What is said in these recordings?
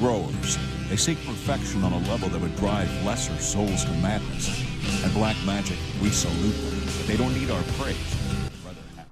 growers. They seek perfection on a level that would drive lesser souls to madness. At Black Magic, we salute them, but they don't need our praise. They'd rather have...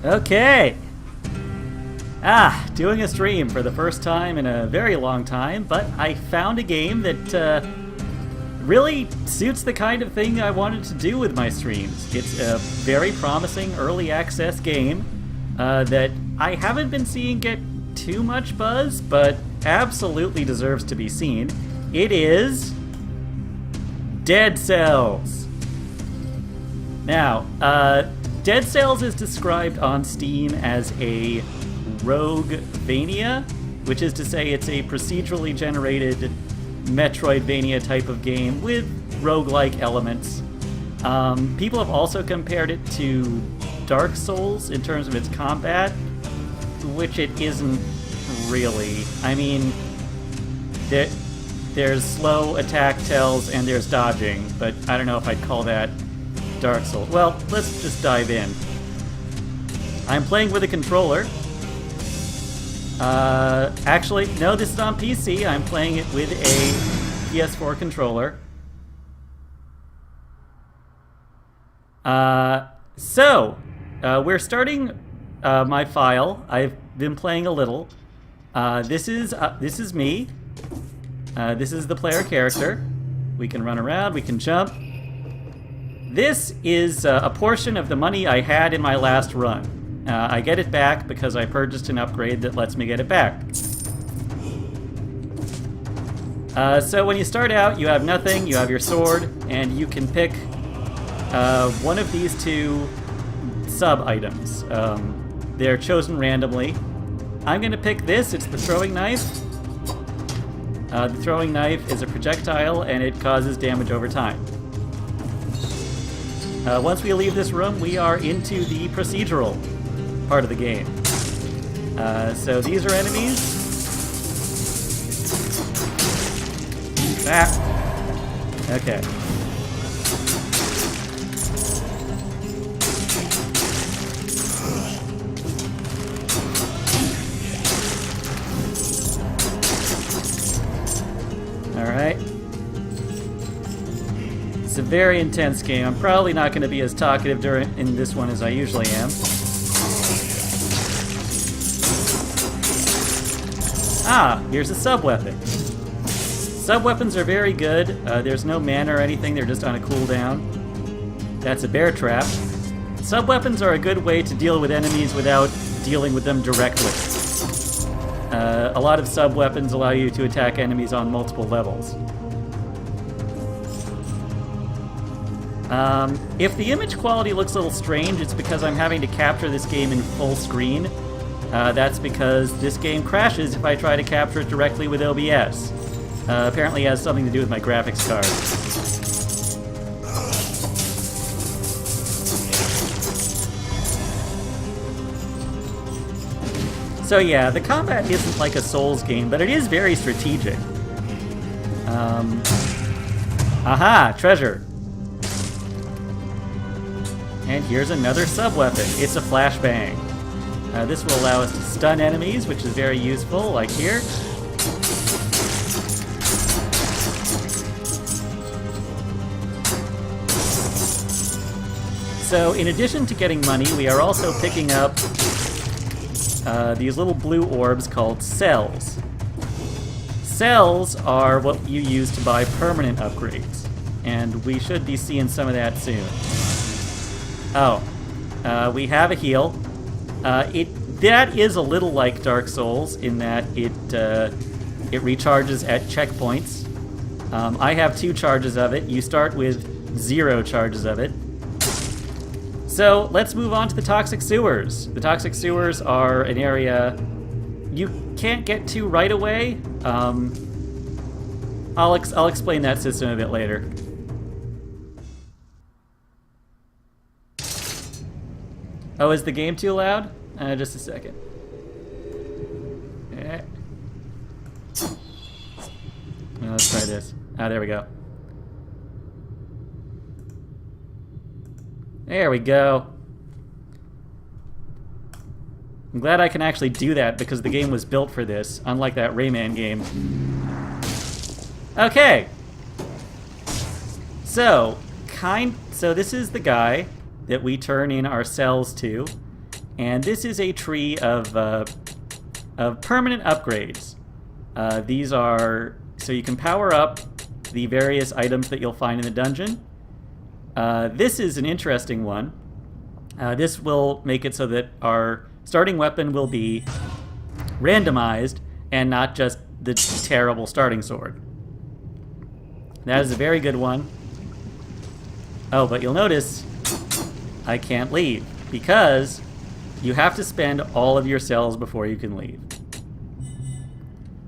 Okay. Doing a stream for the first time in a very long time, but I found a game that really suits the kind of thing I wanted to do with my streams. It's a very promising early access game that I haven't been seeing get too much buzz, but absolutely deserves to be seen. It is Dead Cells. Now, Dead Cells is described on Steam as a Roguevania, which is to say it's a procedurally generated Metroidvania type of game with roguelike elements. People have also compared it to Dark Souls in terms of its combat, which it isn't really. I mean, there's slow attack tells and there's dodging, but I don't know if I'd call that Dark Souls. Well, let's just dive in. I'm playing with a controller. Actually, no, this is on PC. I'm playing it with a PS4 controller. We're starting my file. I've been playing a little. This is me. This is the player character. We can run around, we can jump. This is a portion of the money I had in my last run. I get it back because I purchased an upgrade that lets me get it back. So when you start out, you have nothing, you have your sword, and you can pick one of these two sub-items. They're chosen randomly. I'm going to pick this, it's the throwing knife. The throwing knife is a projectile, and it causes damage over time. Once we leave this room, we are into the procedural part of the game. So these are enemies. Okay. Alright. It's a very intense game. I'm probably not going to be as talkative in this one as I usually am. Here's a sub-weapon. Sub-weapons are very good. There's no mana or anything, they're just on a cooldown. That's a bear trap. Sub-weapons are a good way to deal with enemies without dealing with them directly. A lot of sub-weapons allow you to attack enemies on multiple levels. If the image quality looks a little strange, it's because I'm having to capture this game in full screen. That's because this game crashes if I try to capture it directly with OBS. Apparently it has something to do with my graphics card. So yeah, the combat isn't like a Souls game, but it is very strategic. Treasure. And here's another sub-weapon. It's a flashbang. This will allow us to stun enemies, which is very useful, like here. So in addition to getting money, we are also picking up these little blue orbs called cells. Cells are what you use to buy permanent upgrades, and we should be seeing some of that soon. Oh, we have a heal. That is a little like Dark Souls in that it recharges at checkpoints. I have 2 charges of it. You start with 0 charges of it. So let's move on to the toxic sewers. The toxic sewers are an area you can't get to right away. I'll explain that system a bit later. Oh, is the game too loud? Just a second. Let's try this. There we go. There we go. I'm glad I can actually do that because the game was built for this, unlike that Rayman game. Okay. So this is the guy that we turn in our cells to, and this is a tree of permanent upgrades. These are so you can power up the various items that you'll find in the dungeon. This is an interesting one. This will make it so that our starting weapon will be randomized and not just the terrible starting sword. That is a very good one. Oh, but you'll notice I can't leave because you have to spend all of your cells before you can leave.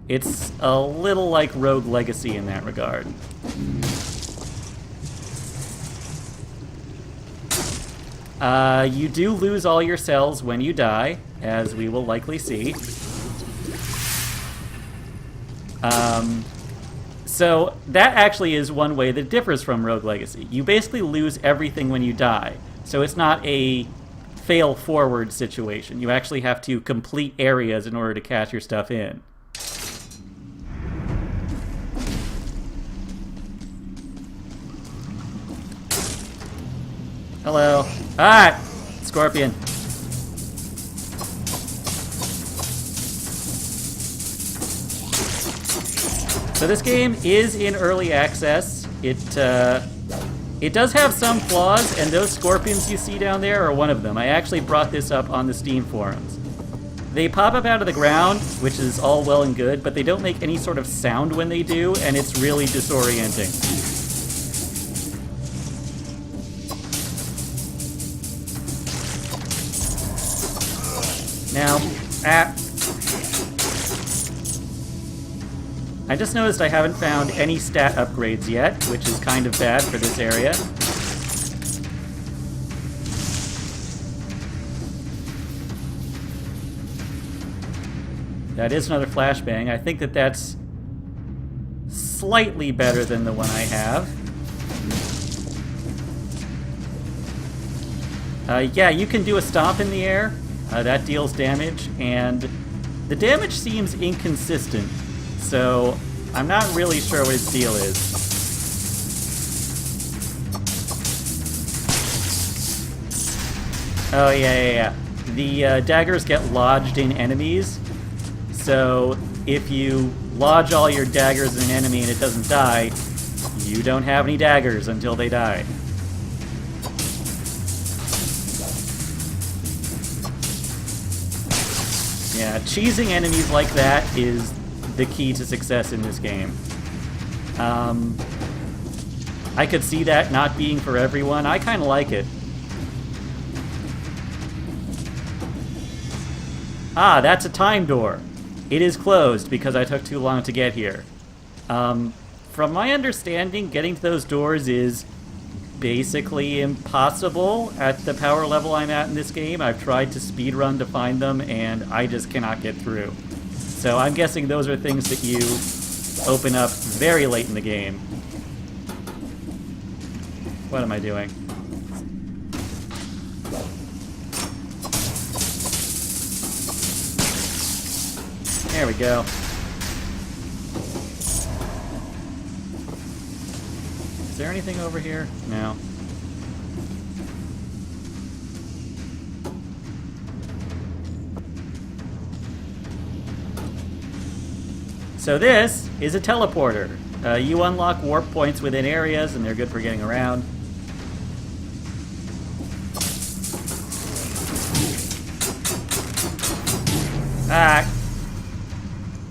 It's a little like Rogue Legacy in that regard. You do lose all your cells when you die, as we will likely see. So that actually is one way that differs from Rogue Legacy. You basically lose everything when you die, so it's not a fail-forward situation. You actually have to complete areas in order to cash your stuff in. Hello. Ah! Scorpion. So this game is in early access. It does have some flaws, and those scorpions you see down there are one of them. I actually brought this up on the Steam forums. They pop up out of the ground, which is all well and good, but they don't make any sort of sound when they do, and it's really disorienting. Now, I just noticed I haven't found any stat upgrades yet, which is kind of bad for this area. That is another flashbang. I think that that's slightly better than the one I have. Yeah, you can do a stomp in the air. That deals damage, and the damage seems inconsistent, so I'm not really sure what its deal is. Oh, yeah. The daggers get lodged in enemies, so if you lodge all your daggers in an enemy and it doesn't die, you don't have any daggers until they die. Yeah, cheesing enemies like that is the key to success in this game. I could see that not being for everyone. I kind of like it. Ah, that's a time door. It is closed because I took too long to get here. From my understanding, getting to those doors is basically impossible at the power level I'm at in this game. I've tried to speedrun to find them, and I just cannot get through. So I'm guessing those are things that you open up very late in the game. What am I doing? There we go. Is there anything over here? No. So this is a teleporter. You unlock warp points within areas, and they're good for getting around. Ah.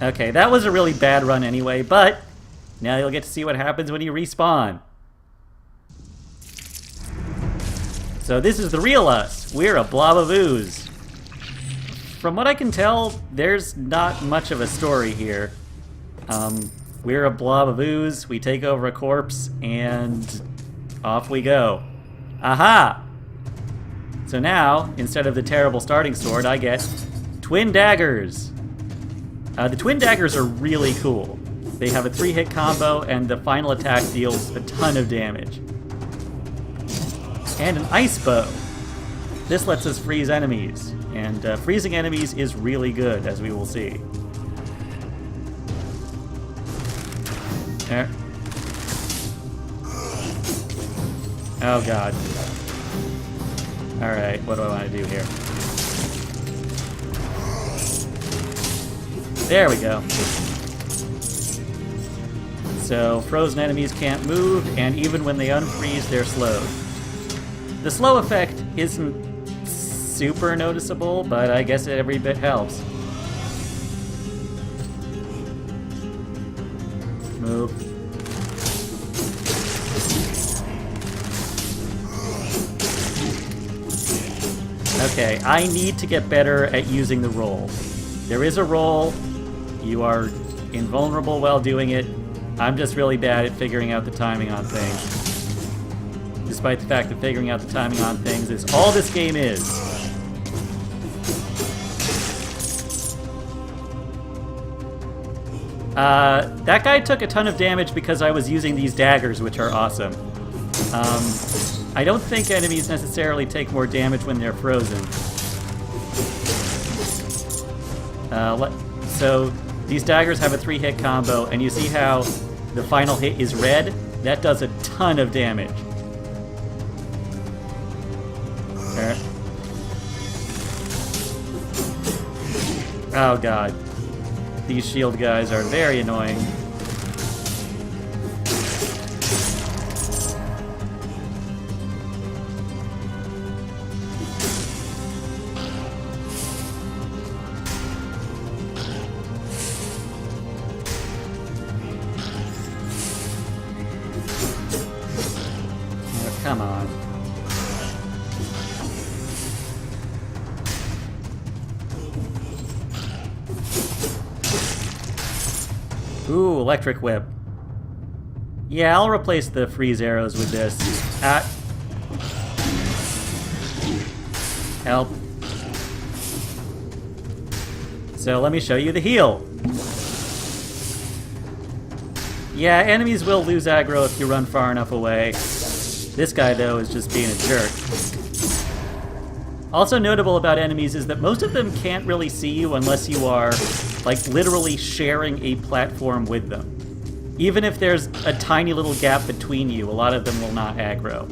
Okay, that was a really bad run anyway, but now you'll get to see what happens when you respawn. So this is the real us. We're a blob of ooze. From what I can tell, there's not much of a story here. We're a blob of ooze, we take over a corpse, and off we go. Aha! So now, instead of the terrible starting sword, I get twin daggers. The twin daggers are really cool. They have a 3-hit combo, and the final attack deals a ton of damage. And an ice bow. This lets us freeze enemies, and freezing enemies is really good, as we will see. There. Oh god. Alright, what do I want to do here? There we go. So, frozen enemies can't move, and even when they unfreeze, they're slowed. The slow effect isn't super noticeable, but I guess every bit helps. Move. Okay, I need to get better at using the roll. There is a roll. You are invulnerable while doing it. I'm just really bad at figuring out the timing on things. Despite the fact that figuring out the timing on things is all this game is. That guy took a ton of damage because I was using these daggers, which are awesome. I don't think enemies necessarily take more damage when they're frozen. So these daggers have a 3-hit combo, and you see how the final hit is red? That does a ton of damage. There. Oh god. These shield guys are very annoying. Oh, come on. Ooh, electric whip. Yeah, I'll replace the freeze arrows with this. Help. So let me show you the heal. Yeah, enemies will lose aggro if you run far enough away. This guy, though, is just being a jerk. Also notable about enemies is that most of them can't really see you unless you are, like, literally sharing a platform with them. Even if there's a tiny little gap between you, a lot of them will not aggro.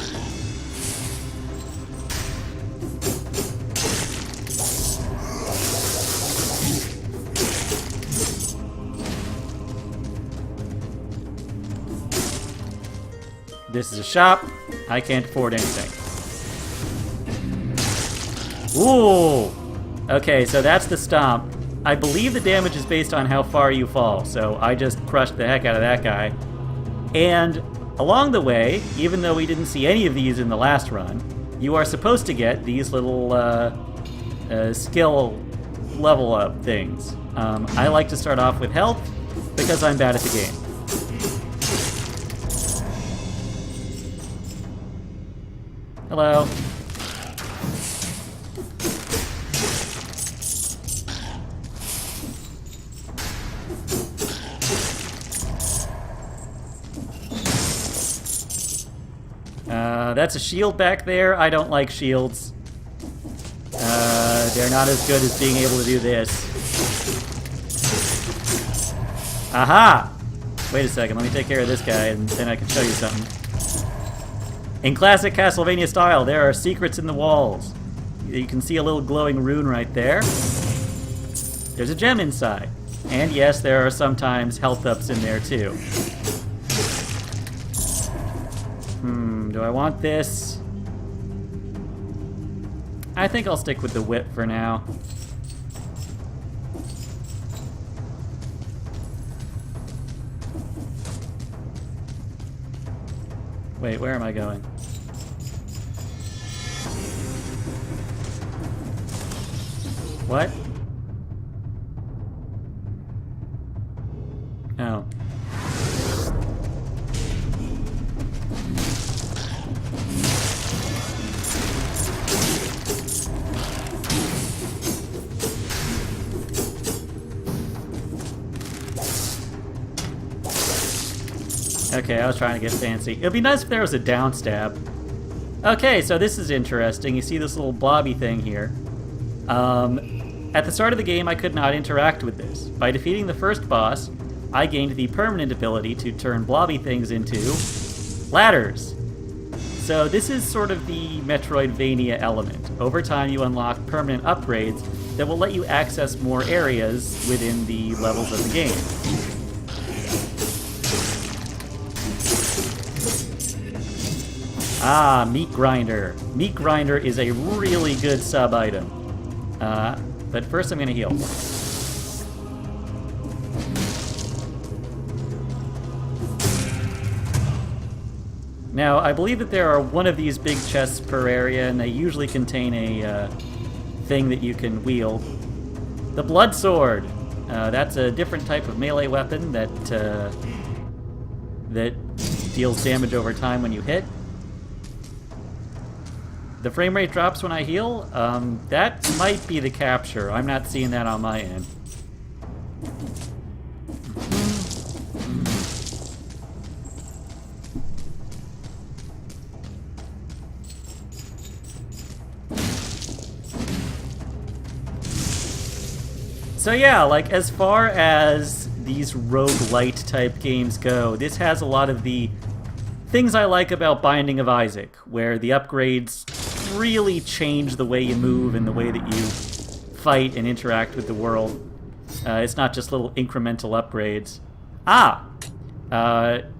This is a shop. I can't afford anything. Ooh! Okay, so that's the stomp. I believe the damage is based on how far you fall, so I just crushed the heck out of that guy. And along the way, even though we didn't see any of these in the last run, you are supposed to get these little skill level up things. I like to start off with health, because I'm bad at the game. Hello. That's a shield back there. I don't like shields. They're not as good as being able to do this. Aha! Wait a second, let me take care of this guy, and then I can show you something. In classic Castlevania style, there are secrets in the walls. You can see a little glowing rune right there. There's a gem inside. And yes, there are sometimes health ups in there too. Do I want this? I think I'll stick with the whip for now. Wait, where am I going? What? Oh. Okay, I was trying to get fancy. It'd be nice if there was a down stab. Okay, so this is interesting. You see this little blobby thing here. At the start of the game, I could not interact with this. By defeating the first boss, I gained the permanent ability to turn blobby things into ladders. So this is sort of the Metroidvania element. Over time, you unlock permanent upgrades that will let you access more areas within the levels of the game. Ah, Meat Grinder. Meat Grinder is a really good sub-item. But first I'm gonna heal. Now, I believe that there are one of these big chests per area, and they usually contain a thing that you can wield. The Blood Sword. That's a different type of melee weapon that deals damage over time when you hit. The frame rate drops when I heal. That might be the capture. I'm not seeing that on my end. So yeah, like as far as these roguelite type games go, this has a lot of the things I like about Binding of Isaac, where the upgrades really change the way you move and the way that you fight and interact with the world. It's not just little incremental upgrades.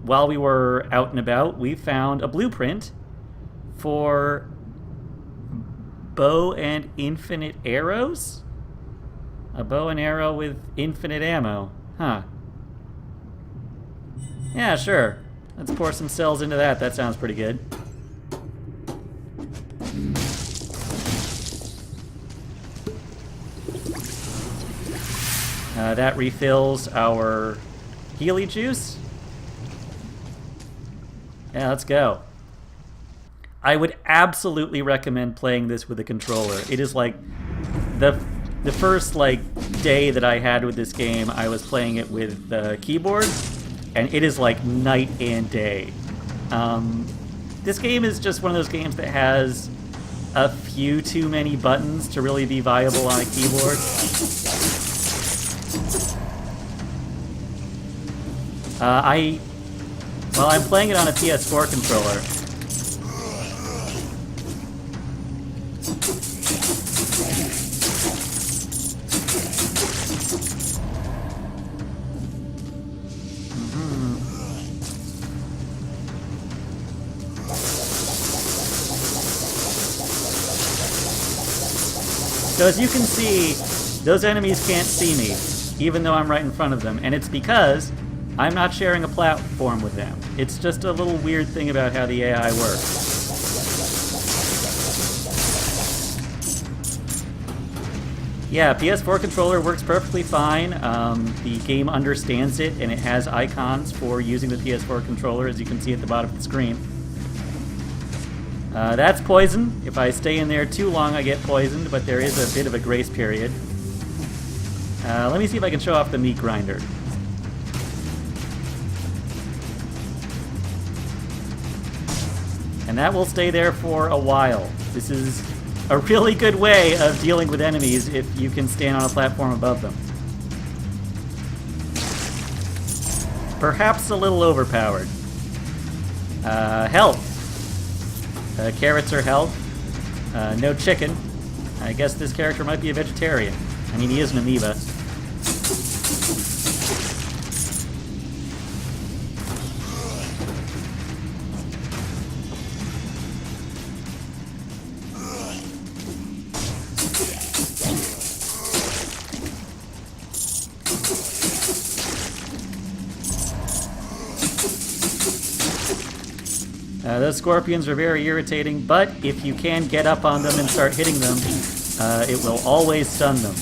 While we were out and about, we found a blueprint for bow and infinite arrows? A bow and arrow with infinite ammo. Huh. Yeah, sure. Let's pour some cells into that. That sounds pretty good. That refills our Healy juice. Yeah, let's go. I would absolutely recommend playing this with a controller. It is like the first day that I had with this game, I was playing it with the keyboard, and it is like night and day. This game is just one of those games that has a few too many buttons to really be viable on a keyboard. I'm playing it on a PS4 controller. So as you can see, those enemies can't see me, even though I'm right in front of them, and it's because I'm not sharing a platform with them. It's just a little weird thing about how the AI works. Yeah, PS4 controller works perfectly fine. The game understands it, and it has icons for using the PS4 controller, as you can see at the bottom of the screen. That's poison. If I stay in there too long, I get poisoned, but there is a bit of a grace period. Let me see if I can show off the meat grinder. And that will stay there for a while. This is a really good way of dealing with enemies if you can stand on a platform above them. Perhaps a little overpowered. Health. Carrots are health. No chicken. I guess this character might be a vegetarian. I mean, he is an amoeba. Those scorpions are very irritating, but if you can get up on them and start hitting them, it will always stun them.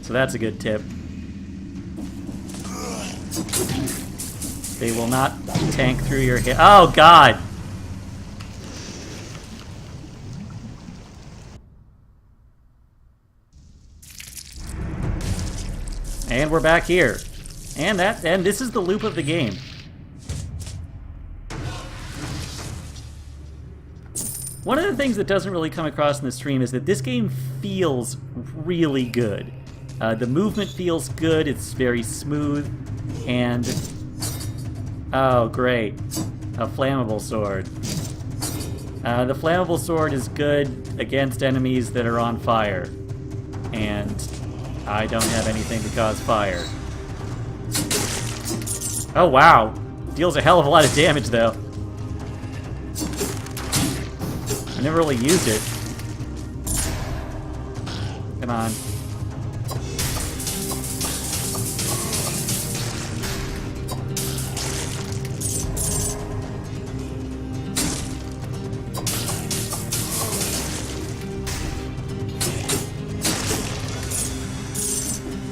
So that's a good tip. They will not tank through your hit. Oh, God! And we're back here. And this is the loop of the game. One of the things that doesn't really come across in the stream is that this game feels really good. The movement feels good, it's very smooth, and... oh, great. A flammable sword. The flammable sword is good against enemies that are on fire. And I don't have anything to cause fire. Oh, wow. Deals a hell of a lot of damage, though. I never really used it. Come on.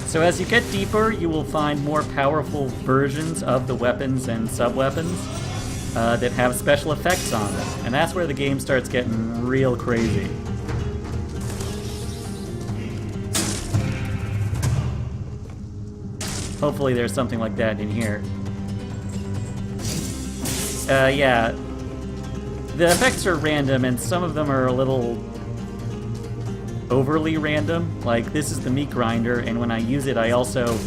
So as you get deeper, you will find more powerful versions of the weapons and sub-weapons that have special effects on them. And that's where the game starts getting real crazy. Hopefully there's something like that in here. Yeah. The effects are random, and some of them are a little overly random. Like, this is the meat grinder, and when I use it, I also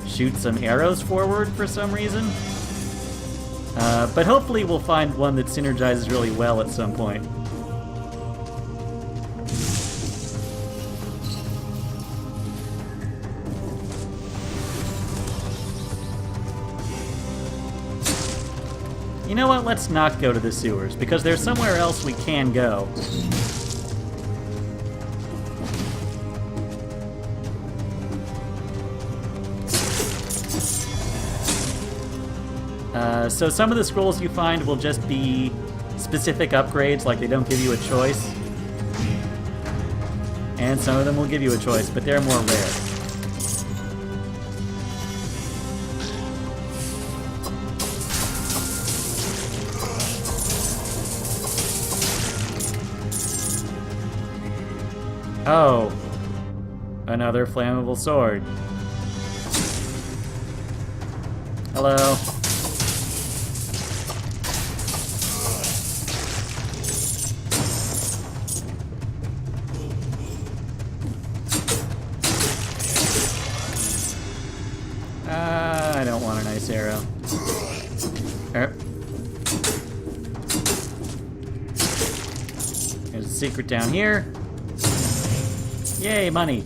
shoot some arrows forward for some reason. But hopefully we'll find one that synergizes really well at some point. You know what? Let's not go to the sewers, because there's somewhere else we can go. So some of the scrolls you find will just be specific upgrades, like they don't give you a choice. And some of them will give you a choice, but they're more rare. Oh, another flammable sword. Hello. I don't want an ice arrow. There's a secret down here. Yay, money.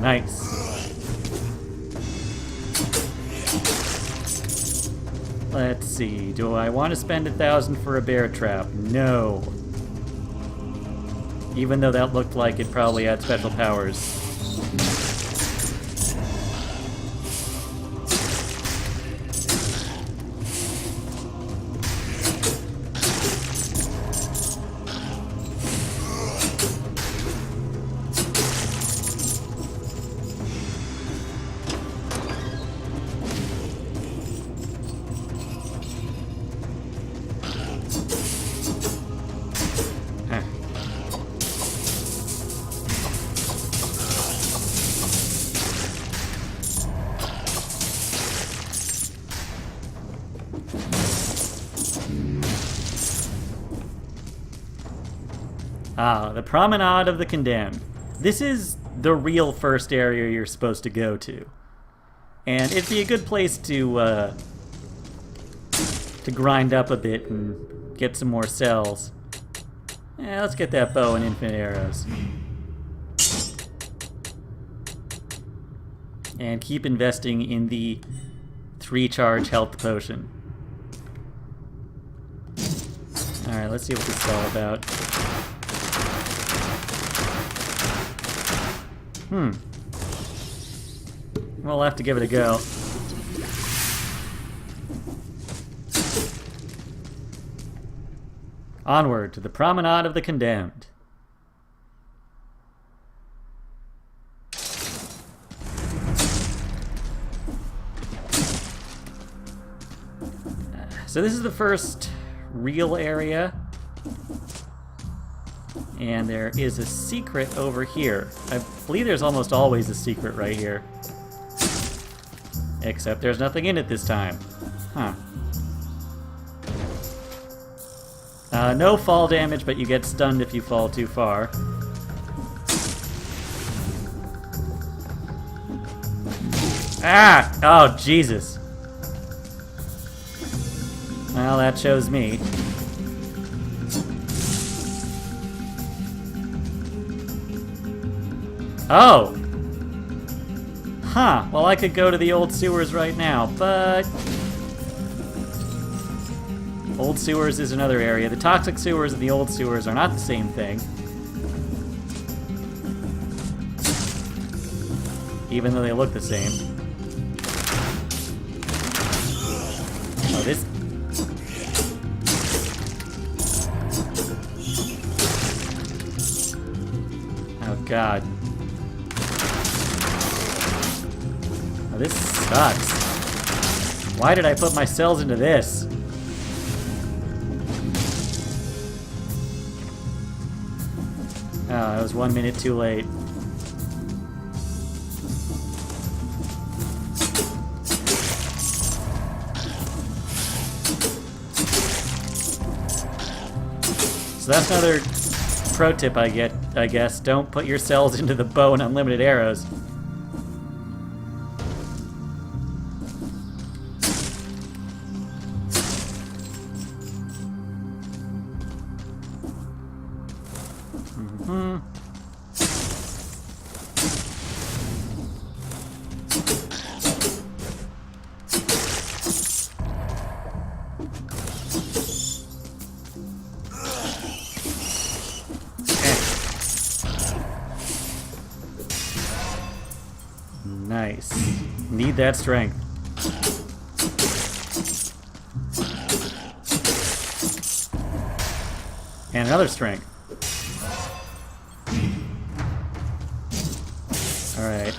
Nice. Let's see. Do I want to spend 1,000 for a bear trap? No. Even though that looked like it probably had special powers. Ah, the Promenade of the Condemned. This is the real first area you're supposed to go to. And it'd be a good place to grind up a bit and get some more cells. Yeah, let's get that bow and infinite arrows. And keep investing in the 3-charge health potion. Alright, let's see what this is all about. We'll have to give it a go. Onward to the Promenade of the Condemned. So this is the first real area. And there is a secret over here. I believe there's almost always a secret right here. Except there's nothing in it this time. Huh. No fall damage, but you get stunned if you fall too far. Ah! Oh, Jesus. Well, that shows me. Oh! Huh, well I could go to the old sewers right now, but... Old sewers is another area. The toxic sewers and the old sewers are not the same thing. Even though they look the same. Oh, this... Oh, God. Oh, this sucks. Why did I put my cells into this? Oh, I was 1 minute too late. So that's another pro tip I guess. Don't put your cells into the bow and unlimited arrows. Nice. Need that strength. And another strength. Alright.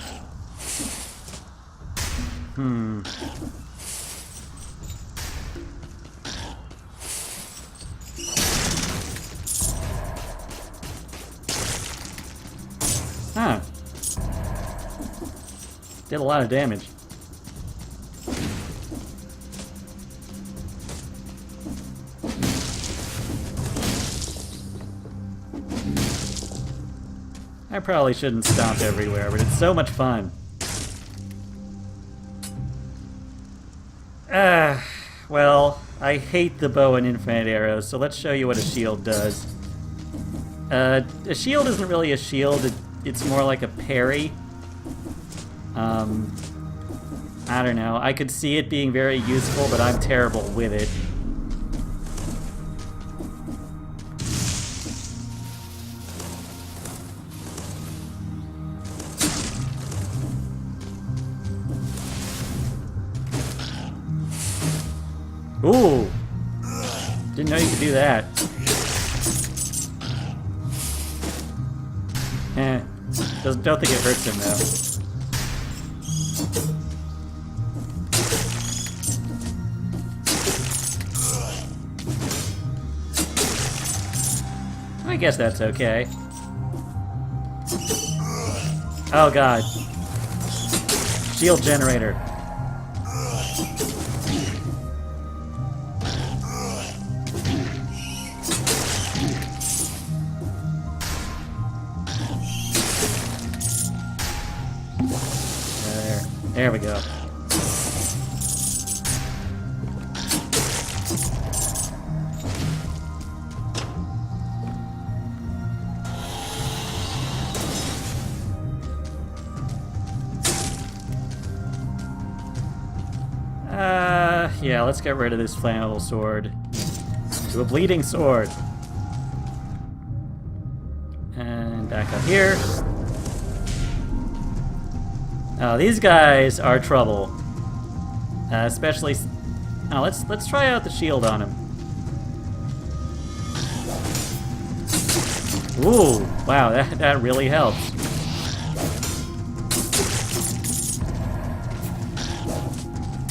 Huh. Did a lot of damage. I probably shouldn't stomp everywhere, but it's so much fun. Well, I hate the bow and infinite arrows, so let's show you what a shield does. A shield isn't really a shield, it's more like a parry. I don't know. I could see it being very useful, but I'm terrible with it. Ooh! Didn't know you could do that. Don't think it hurts him, though. I guess that's okay. Oh god. Shield generator. There we go. Yeah, let's get rid of this flammable sword. To a bleeding sword. And back up here. Oh, these guys are trouble. Especially... Oh, let's try out the shield on him. Ooh, wow, that really helps.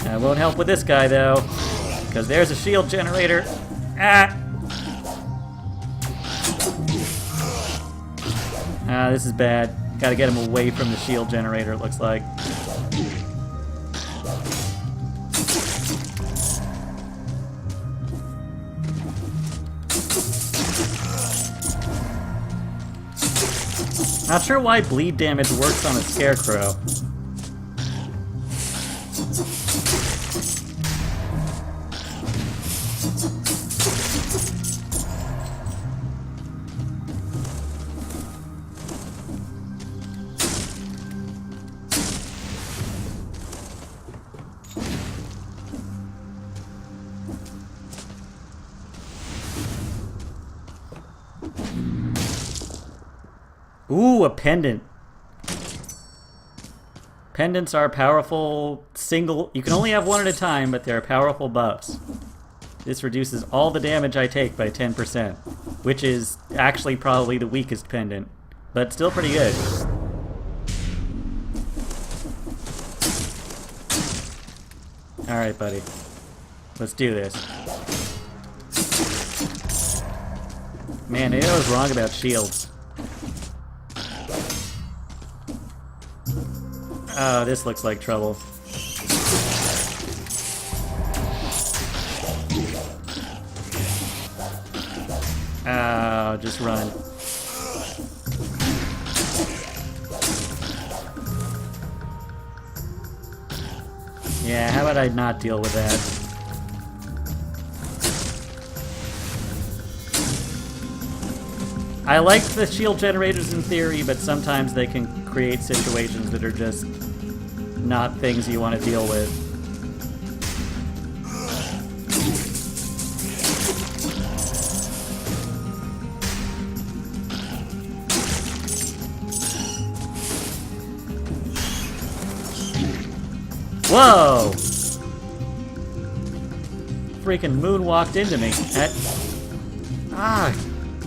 That won't help with this guy, though, because there's a shield generator. Ah! Ah, this is bad. Gotta get him away from the shield generator, it looks like. Not sure why bleed damage works on a scarecrow. Ooh, a pendant. Pendants are powerful single... You can only have one at a time, but they're powerful buffs. This reduces all the damage I take by 10%, which is actually probably the weakest pendant, but still pretty good. Alright, buddy. Let's do this. Man, maybe I was wrong about shields. Oh, this looks like trouble. Oh, just run. Yeah, how about I not deal with that? I like the shield generators in theory, but sometimes they can create situations that are just not things you want to deal with. Whoa! Freaking moonwalked into me.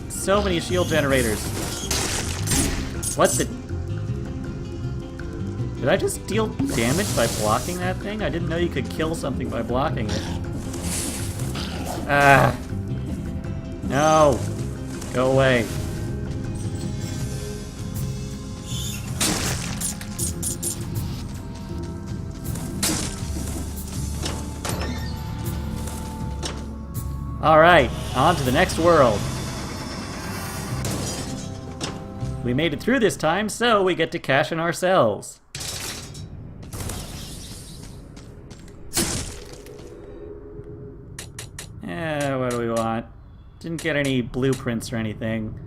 So many shield generators. What the... Did I just deal damage by blocking that thing? I didn't know you could kill something by blocking it. No! Go away. Alright, on to the next world. We made it through this time, so we get to cash in ourselves. What do we want? Didn't get any blueprints or anything.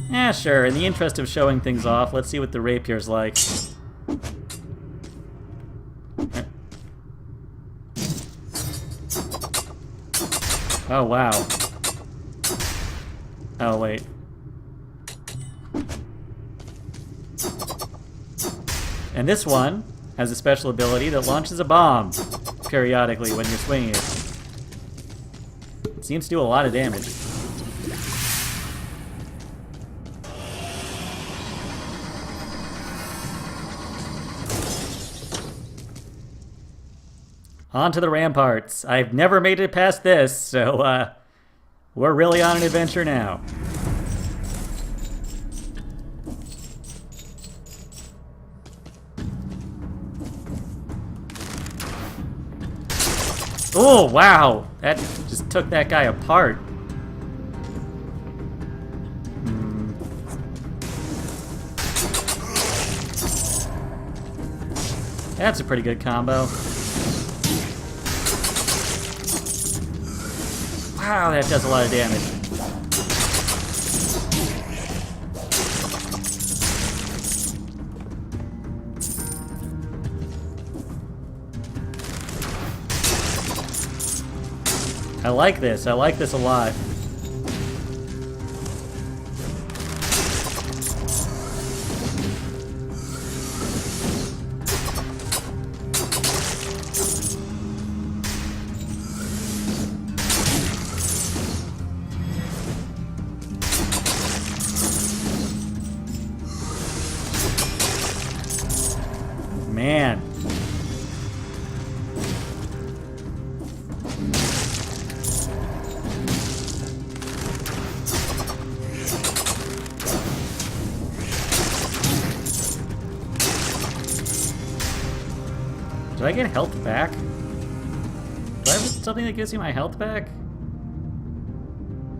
Yeah, sure. In the interest of showing things off, let's see what the rapier's like. Oh, wow. Oh, wait. And this one has a special ability that launches a bomb periodically when you're swinging it. It seems to do a lot of damage. On to the ramparts. I've never made it past this, so we're really on an adventure now. Oh, wow! That just took that guy apart. That's a pretty good combo. Wow, that does a lot of damage. I like this. I like this a lot. Man. Do I get health back? Do I have something that gives me my health back?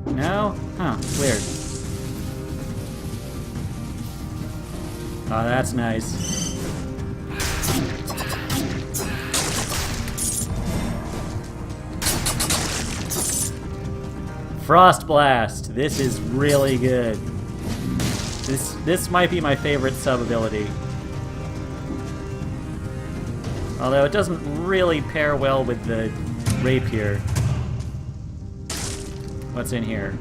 No? Huh, weird. Oh, that's nice. Frost Blast. This is really good. This might be my favorite sub-ability. Although it doesn't really pair well with the rapier. What's in here?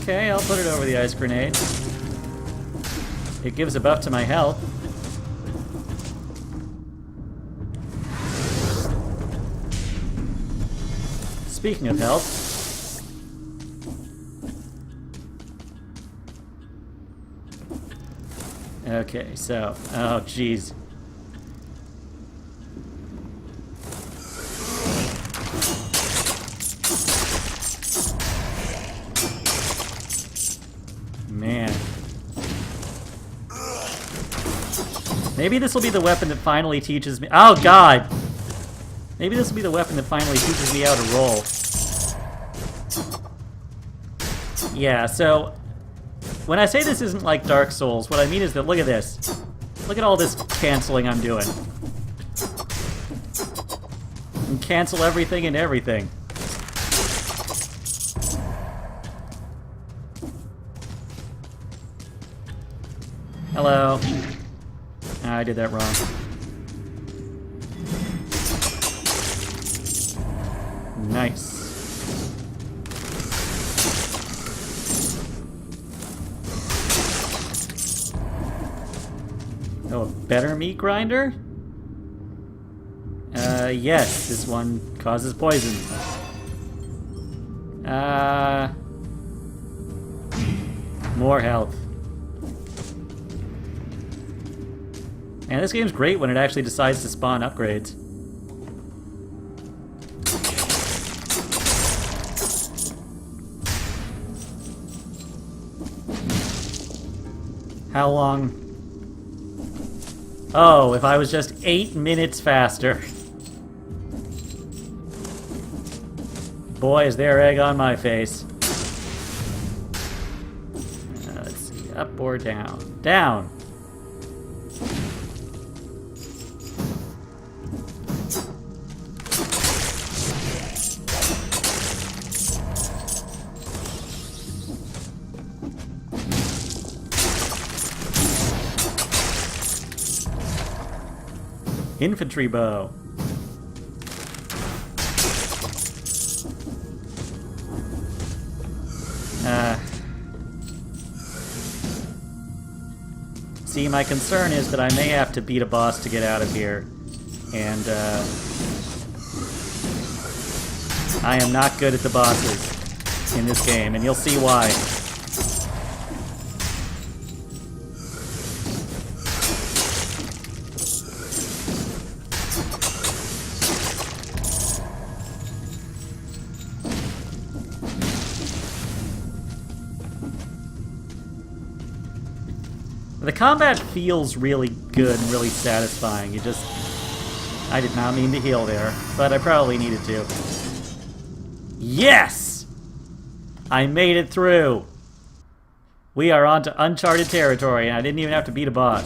Okay, I'll put it over the ice grenade. It gives a buff to my health. Speaking of health, okay, so, oh jeez. Man. Maybe this will be the weapon that finally teaches me. Oh god! Maybe this will be the weapon that finally teaches me how to roll. Yeah, so when I say this isn't like Dark Souls, what I mean is that look at this. Look at all this canceling I'm doing. And cancel everything and everything. Hello. Ah, I did that wrong. Nice. Oh, a better meat grinder? Yes, this one causes poison. More health. And this game's great when it actually decides to spawn upgrades. How long? Oh, if I was just 8 minutes faster. Boy, is there egg on my face. Let's see, up or down? Down! Infantry bow. See, my concern is that I may have to beat a boss to get out of here. And, I am not good at the bosses in this game, and you'll see why. The combat feels really good and really satisfying. You just... I did not mean to heal there, but I probably needed to. Yes! I made it through! We are on to uncharted territory, and I didn't even have to beat a boss.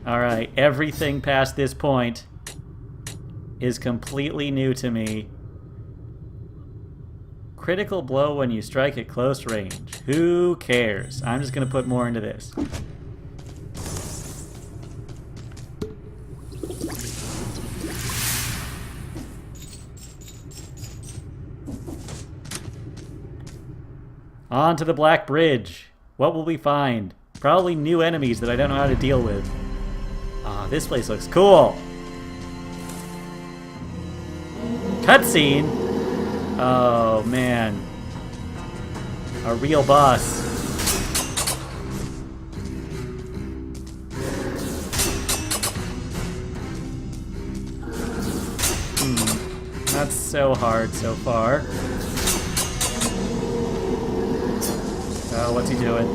Alright, everything past this point is completely new to me. Critical blow when you strike at close range. Who cares? I'm just gonna put more into this. On to the Black Bridge. What will we find? Probably new enemies that I don't know how to deal with. Ah, this place looks cool. Cutscene? Oh, man. A real boss. Not so hard so far. Oh, what's he doing?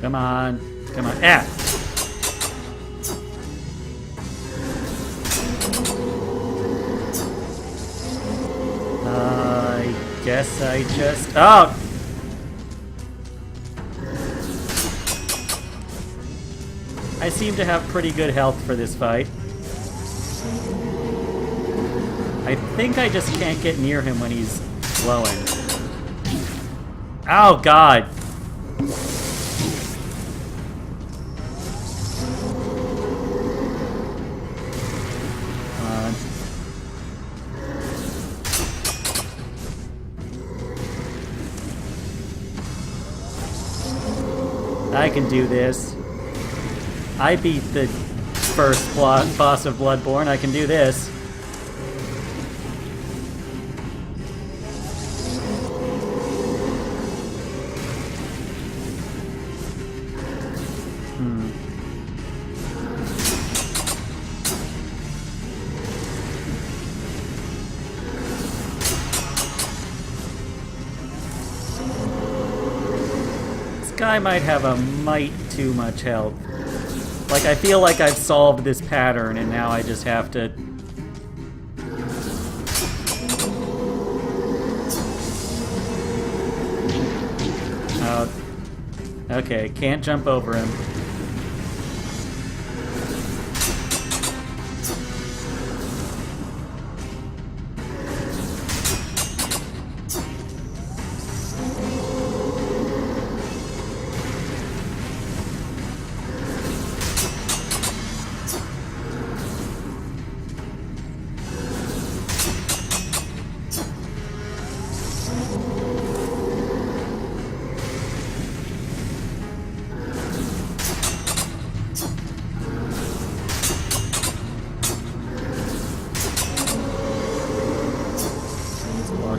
Come on. Come on. Ah! I guess I just... Oh! I seem to have pretty good health for this fight. I think I just can't get near him when he's glowing. Oh, God! I can do this. I beat the first boss of Bloodborne. I can do this. Guy might have a mite too much health. Like, I feel like I've solved this pattern and now I just have to... Oh. Okay, can't jump over him.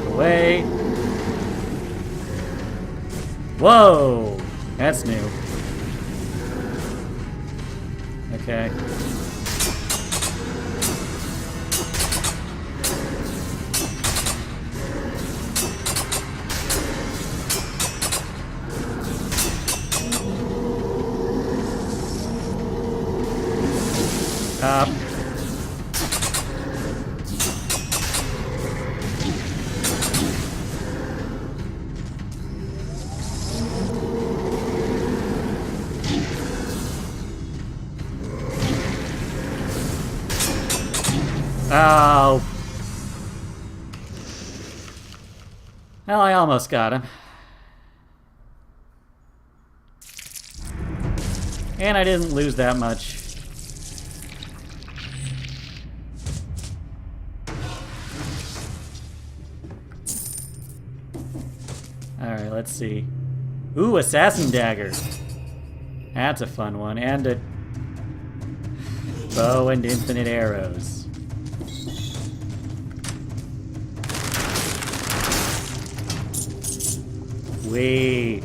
Away. Whoa! That's new. Okay. Up. Oh. Well, I almost got him. And I didn't lose that much. Alright, let's see. Ooh, Assassin Dagger. That's a fun one. And a bow and infinite arrows. Wait.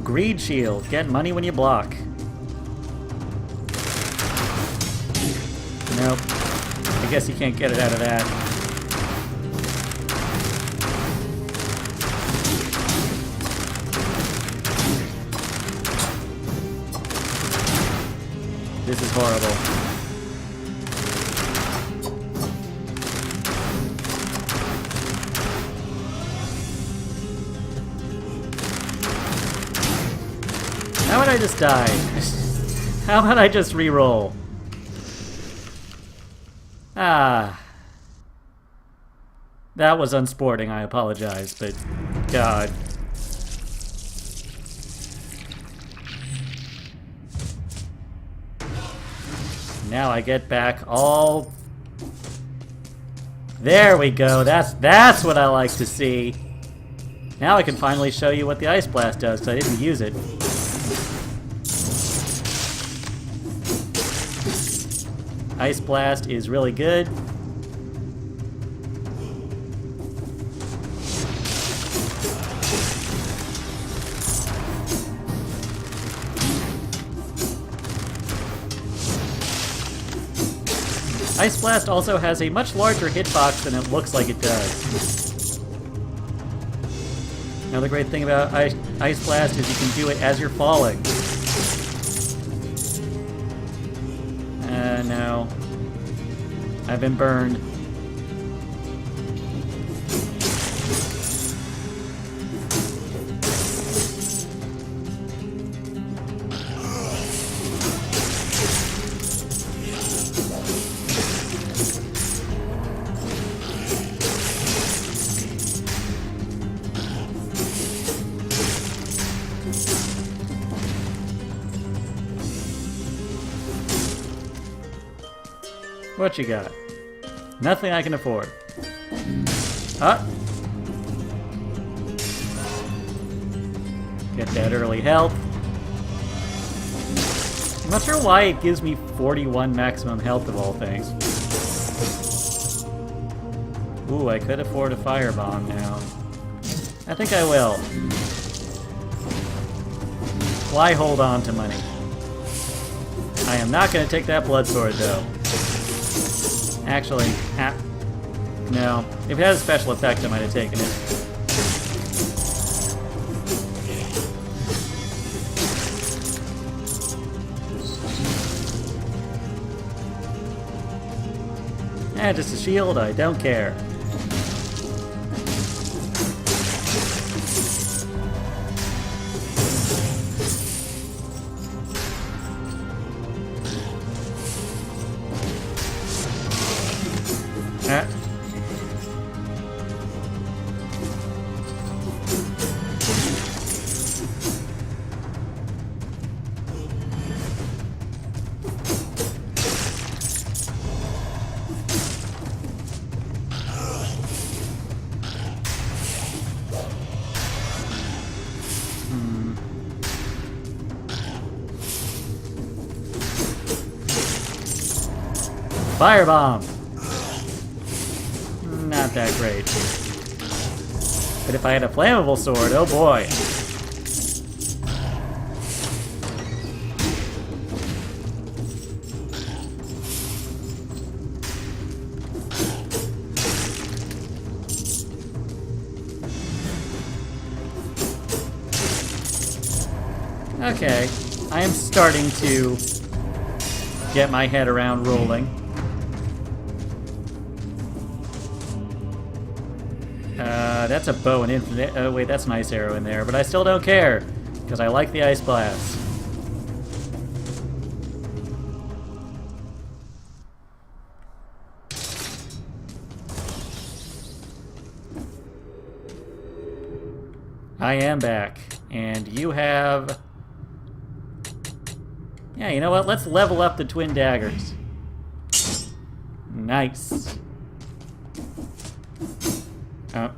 Greed Shield. Get money when you block. Nope. I guess you can't get it out of that. This is horrible. How would I just die? How about I just re-roll? Ah. That was unsporting, I apologize, but God. Now I get back all... There we go, that's what I like to see. Now I can finally show you what the Ice Blast does, because I didn't use it. Ice Blast is really good. Ice Blast also has a much larger hitbox than it looks like it does. Another great thing about Ice Blast is you can do it as you're falling. No. I've been burned. What you got? Nothing I can afford. Huh? Get that early health. I'm not sure why it gives me 41 maximum health of all things. Ooh, I could afford a firebomb now. I think I will. Why hold on to money? I am not going to take that blood sword though. Actually, no. If it has a special effect, I might have taken it. Just a shield, I don't care. Firebomb! Not that great. But if I had a flammable sword, oh boy. Okay, I am starting to get my head around rolling. That's a bow and infinite. Oh wait, that's an ice arrow in there, but I still don't care because I like the Ice Blast. I am back, and you have... Yeah, you know what? Let's level up the twin daggers. Nice. Oh.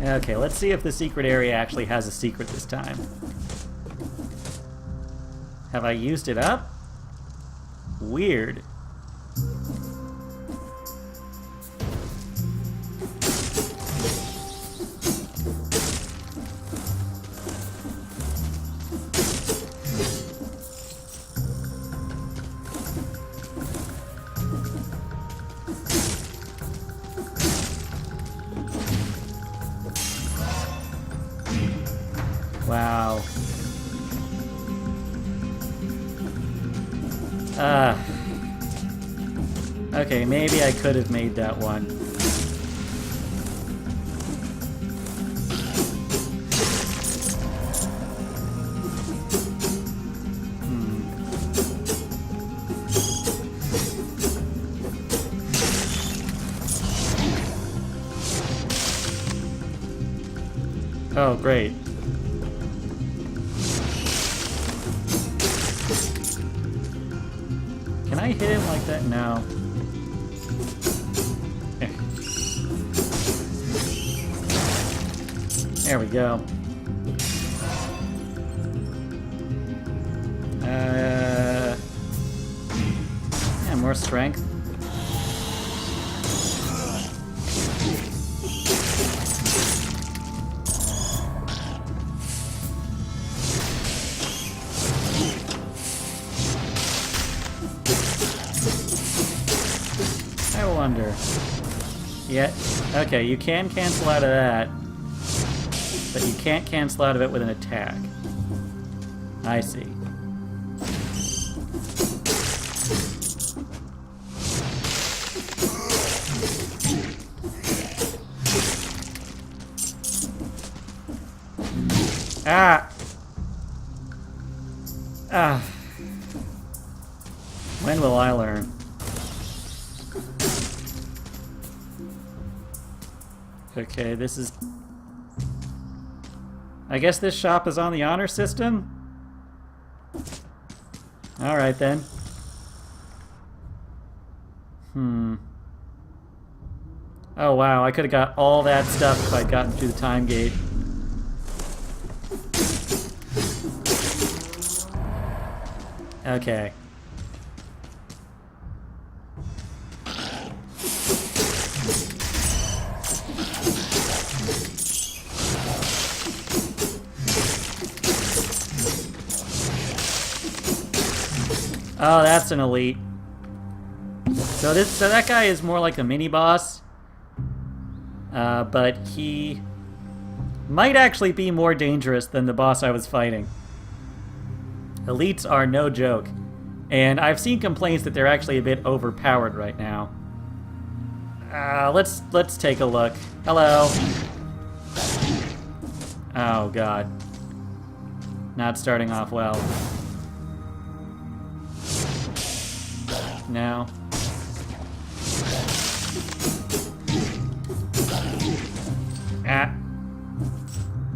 Okay, let's see if the secret area actually has a secret this time. Have I used it up? Weird. Wow. Okay, maybe I could have made that one. Oh, great. Can I hit him like that? No. There we go. Yeah, more strength. I wonder. Yeah, okay, you can cancel out of that. But you can't cancel out of it with an attack. I see. Ah! Ah! When will I learn? Okay, this is... I guess this shop is on the honor system? Alright then. Oh wow, I could have got all that stuff if I'd gotten through the time gate. Okay. Oh, that's an elite. So that guy is more like a mini boss, but he might actually be more dangerous than the boss I was fighting. Elites are no joke, and I've seen complaints that they're actually a bit overpowered right now. Let's take a look. Hello. Oh God. Not starting off well. No. Ah.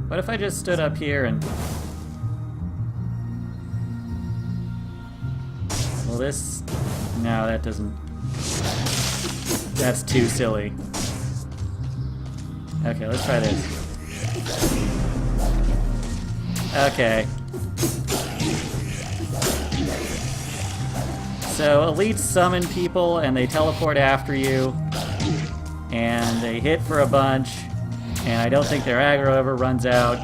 What if I just stood up here and... Well, this... No, that doesn't... That's too silly. Okay, let's try this. Okay. So elites summon people and they teleport after you, and they hit for a bunch, and I don't think their aggro ever runs out,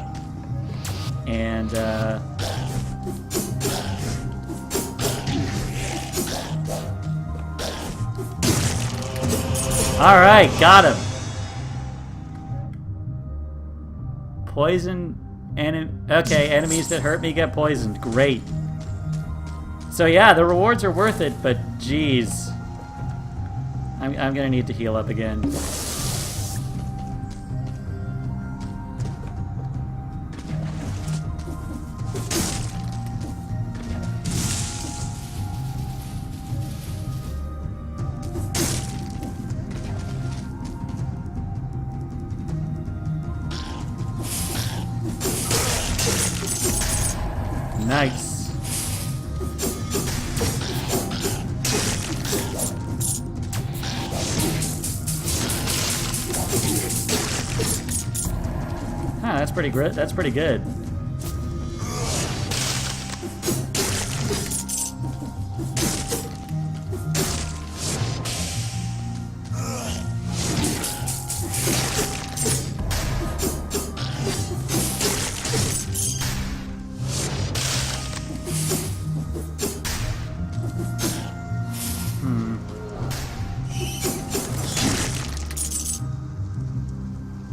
and alright, got him! Poison okay, enemies that hurt me get poisoned, great. So yeah, the rewards are worth it, but geez. I'm gonna need to heal up again. Nice. Huh, that's pretty good. That's pretty good.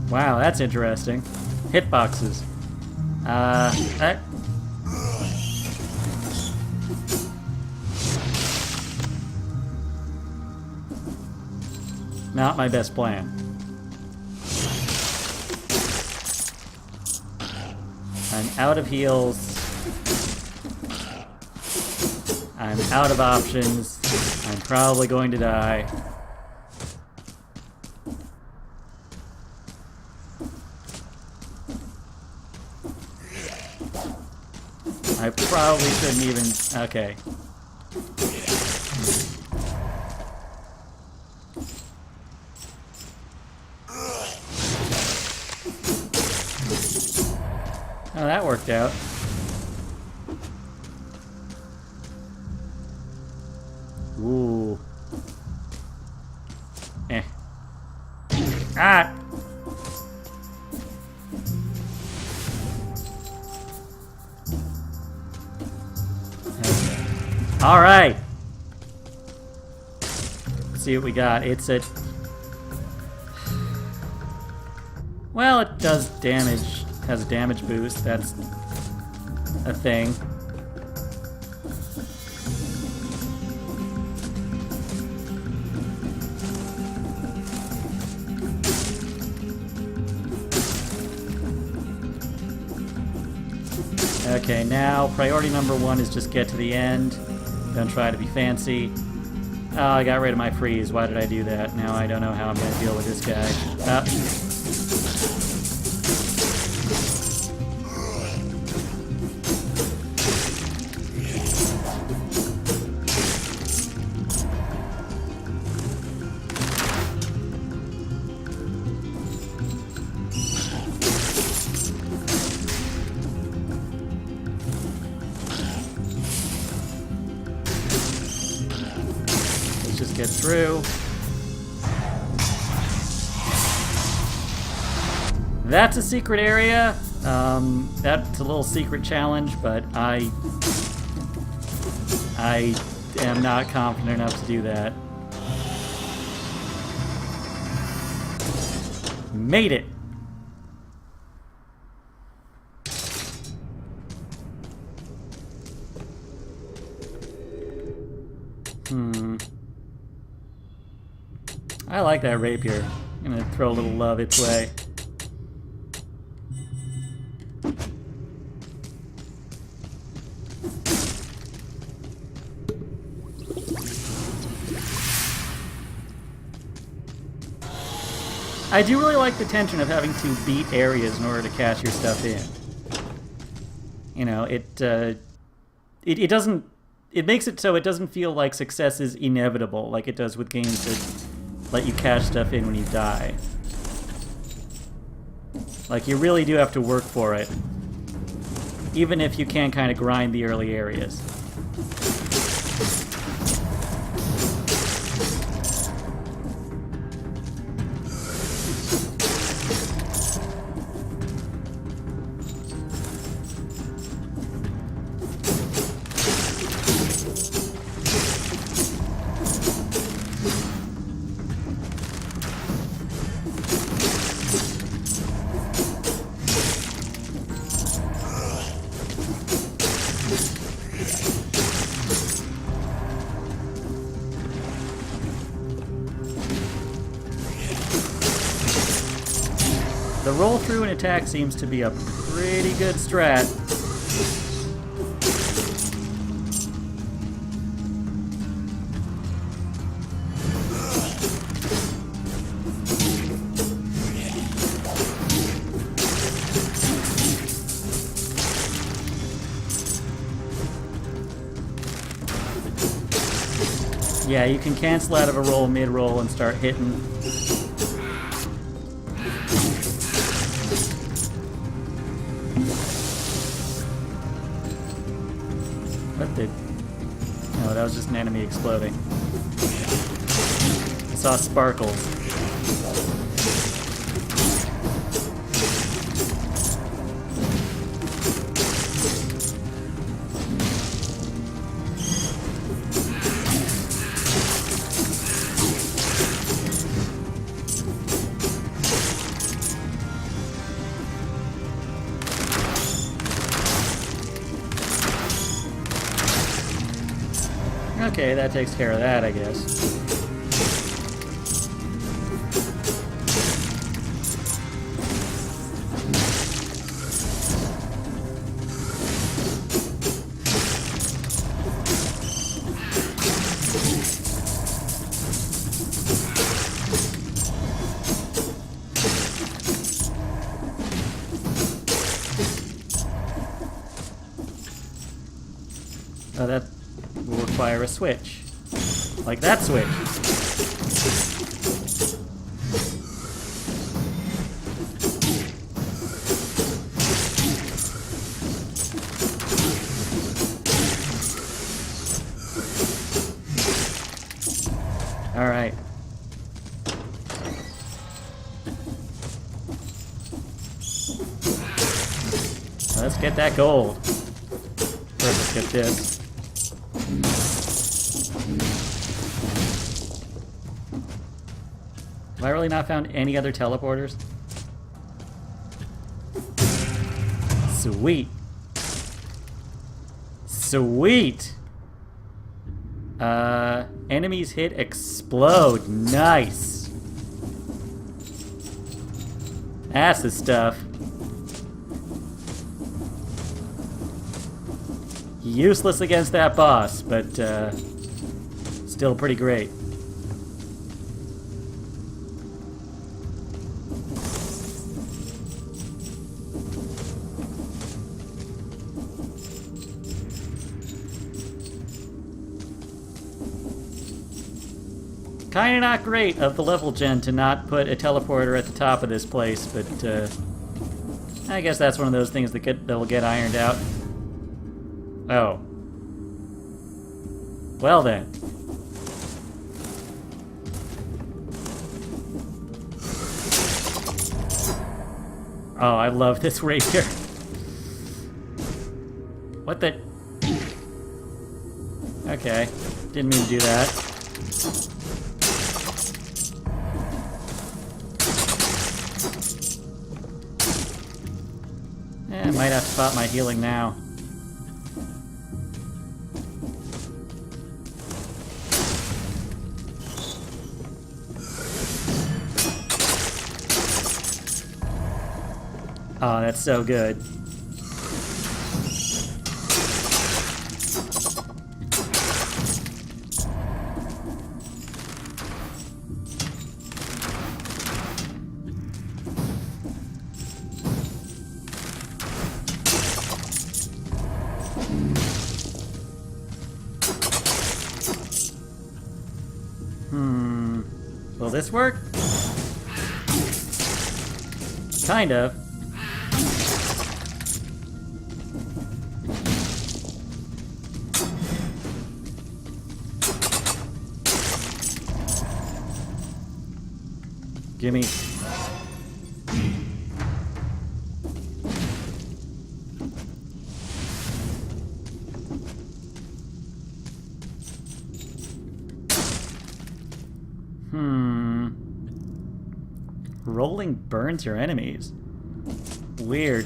Wow, that's interesting. Hitboxes. Not my best plan. I'm out of heals. I'm out of options. I'm probably going to die. I probably shouldn't even... Okay. Oh, that worked out. Ooh. Eh. Ah! All right. Let's see what we got. It's a... Well, it does damage. Has a damage boost. That's a thing. Okay, now priority number 1 is just get to the end. Don't try to be fancy. Oh, I got rid of my freeze. Why did I do that? Now I don't know how I'm going to deal with this guy. Just get through. That's a secret area. That's a little secret challenge, but I am not confident enough to do that. Made it. I like that rapier. I'm gonna throw a little love its way. I do really like the tension of having to beat areas in order to cash your stuff in. You know, it doesn't... It makes it so it doesn't feel like success is inevitable, like it does with games that let you cash stuff in when you die. Like, you really do have to work for it, even if you can kind of grind the early areas. The roll through and attack seems to be a pretty good strat. Yeah, you can cancel out of a roll mid-roll and start hitting. What the... No, that was just an enemy exploding. I saw sparkles. Okay, that takes care of that, I guess. So that will require a switch. Like that switch. Alright. Let's get that gold. First, let's get this. Have I really not found any other teleporters? Sweet. Sweet! Enemies hit explode. Nice. That's the stuff. Useless against that boss, but still pretty great. Kinda not great of the level gen to not put a teleporter at the top of this place, but I guess that's one of those things that'll get ironed out. Oh. Well then. Oh, I love this rapier. What the? Okay. Didn't mean to do that. I might have to pop my healing now. Oh, that's so good. Will this work? Kind of. Gimme. Rolling burns your enemies. Weird.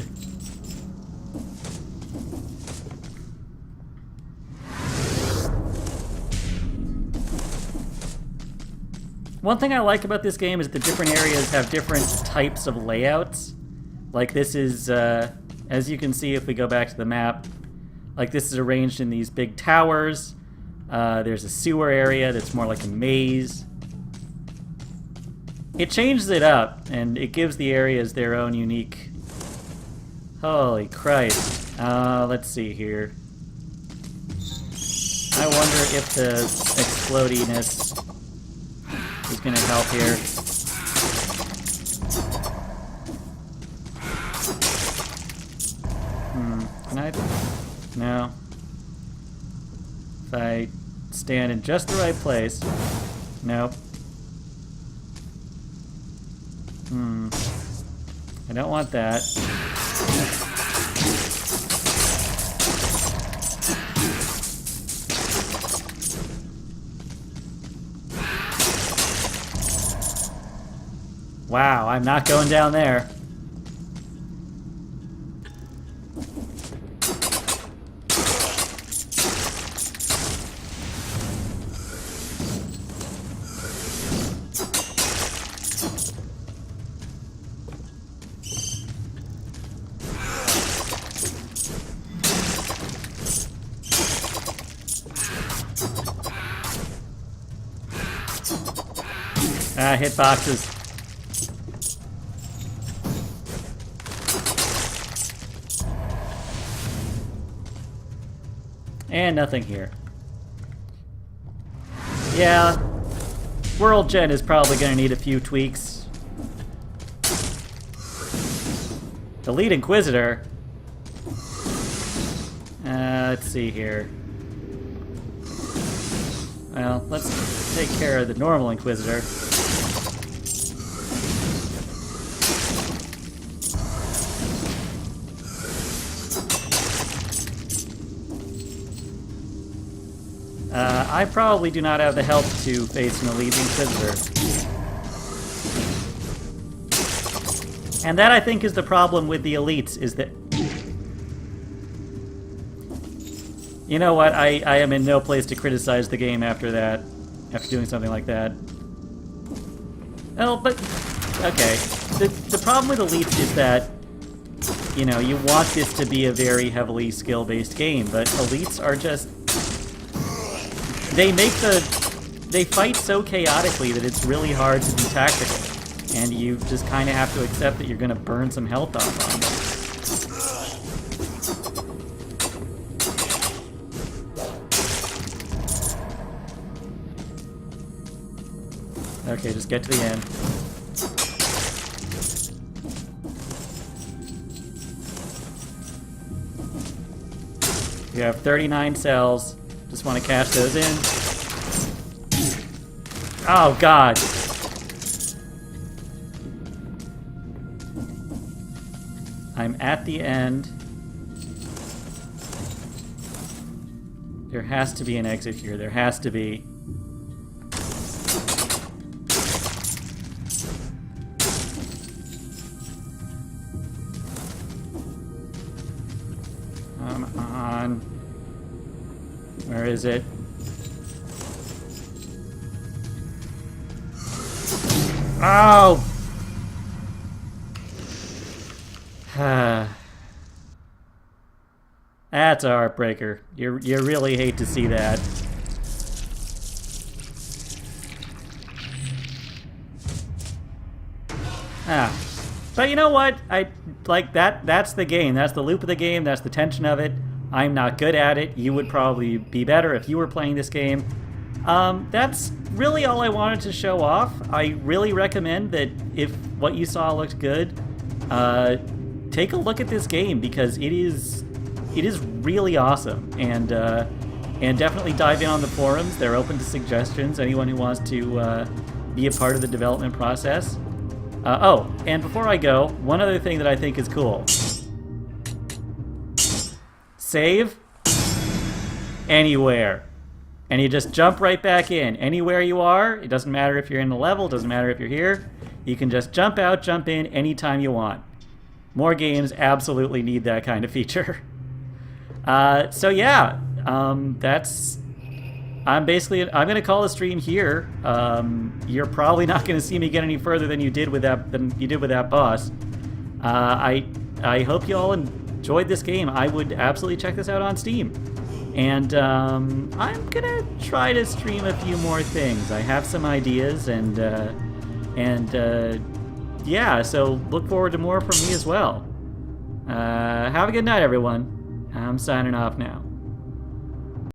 One thing I like about this game is the different areas have different types of layouts. Like this is, as you can see if we go back to the map, like this is arranged in these big towers. There's a sewer area that's more like a maze. It changes it up, and it gives the areas their own unique... Holy Christ. Let's see here. I wonder if the explodiness is going to help here. Can I... No. If I stand in just the right place... Nope. I don't want that. Wow, I'm not going down there. Hitboxes. And nothing here. Yeah, World Gen is probably going to need a few tweaks. The lead Inquisitor. Let's see here. Well, let's take care of the normal Inquisitor. I probably do not have the health to face an elite Inquisitor. And that, I think, is the problem with the elites, is that... You know what, I am in no place to criticize the game after that, after doing something like that. Oh, but... Okay. The problem with elites is that, you know, you want this to be a very heavily skill-based game, but elites are just... They fight so chaotically that it's really hard to be tactical. And you just kind of have to accept that you're going to burn some health off on them. Okay, just get to the end. You have 39 cells. Just want to cash those in. Oh, God. I'm at the end. There has to be an exit here. There has to be. Come on. Where is it? Oh! That's a heartbreaker. You really hate to see that. But you know what? I like that. That's the game. That's the loop of the game. That's the tension of it. I'm not good at it. You would probably be better if you were playing this game. That's really all I wanted to show off. I really recommend that if what you saw looked good, take a look at this game because it is really awesome. And definitely dive in on the forums. They're open to suggestions. Anyone who wants to be a part of the development process. Oh, and before I go, one other thing that I think is cool. Save anywhere. And you just jump right back in. Anywhere you are, it doesn't matter if you're in the level, it doesn't matter if you're here. You can just jump out, jump in anytime you want. More games absolutely need that kind of feature. So yeah, that's... I'm going to call the stream here. You're probably not going to see me get any further than you did with that boss. I hope you all enjoyed this game. I would absolutely check this out on Steam. And I'm gonna try to stream a few more things. I have some ideas, and yeah, so look forward to more from me as well. Have a good night, everyone. I'm signing off now.